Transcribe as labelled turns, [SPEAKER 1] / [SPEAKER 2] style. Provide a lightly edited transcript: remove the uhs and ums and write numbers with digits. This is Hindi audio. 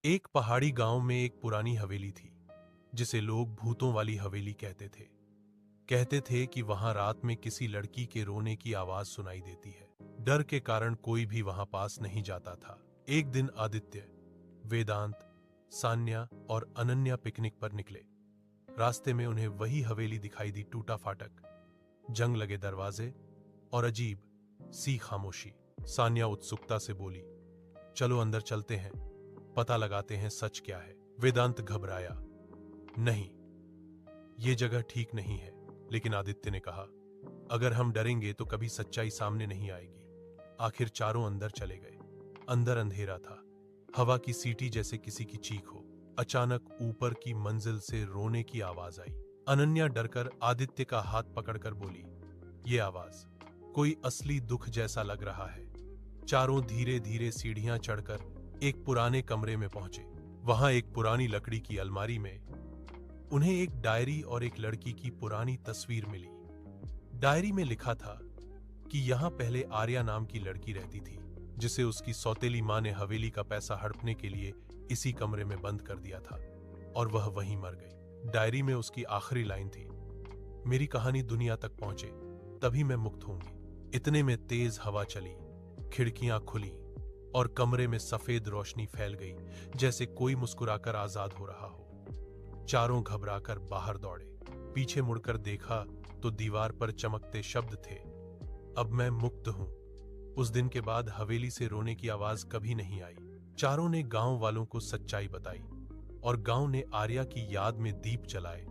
[SPEAKER 1] एक पहाड़ी गांव में एक पुरानी हवेली थी जिसे लोग भूतों वाली हवेली कहते थे। कहते थे कि वहां रात में किसी लड़की के रोने की आवाज सुनाई देती है। डर के कारण कोई भी वहां पास नहीं जाता था। एक दिन आदित्य, वेदांत, सान्या और अनन्या पिकनिक पर निकले। रास्ते में उन्हें वही हवेली दिखाई दी, टूटा फाटक, जंग लगे दरवाजे और अजीब सी खामोशी। सान्या उत्सुकता से बोली, चलो अंदर चलते हैं, पता लगाते हैं सच क्या है। वेदांत घबराया, नहीं, ये जगह ठीक नहीं है। लेकिन आदित्य ने कहा, अगर हम डरेंगे तो कभी सच्चाई सामने नहीं आएगी। आखिर चारों अंदर चले गए। अंदर अंधेरा था, हवा की सीटी जैसे किसी की चीख हो। अचानक ऊपर की मंजिल से रोने की आवाज आई। अनन्या डरकर आदित्य का हाथ पकड़कर बोली, ये आवाज कोई असली दुख जैसा लग रहा है। चारों धीरे धीरे सीढ़ियां चढ़कर एक पुराने कमरे में पहुंचे। वहां एक पुरानी लकड़ी की अलमारी में उन्हें एक डायरी और एक लड़की की पुरानी तस्वीर मिली। डायरी में लिखा था कि यहां पहले आर्या नाम की लड़की रहती थी, जिसे उसकी सौतेली मां ने हवेली का पैसा हड़पने के लिए इसी कमरे में बंद कर दिया था और वह वहीं मर गई। डायरी में उसकी आखिरी लाइन थी, मेरी कहानी दुनिया तक पहुंचे तभी मैं मुक्त होंगी। इतने में तेज हवा चली, खिड़कियां खुली और कमरे में सफेद रोशनी फैल गई, जैसे कोई मुस्कुराकर आजाद हो रहा हो। चारों घबराकर बाहर दौड़े। पीछे मुड़कर देखा तो दीवार पर चमकते शब्द थे, अब मैं मुक्त हूं। उस दिन के बाद हवेली से रोने की आवाज कभी नहीं आई। चारों ने गांव वालों को सच्चाई बताई और गांव ने आर्या की याद में दीप जलाए।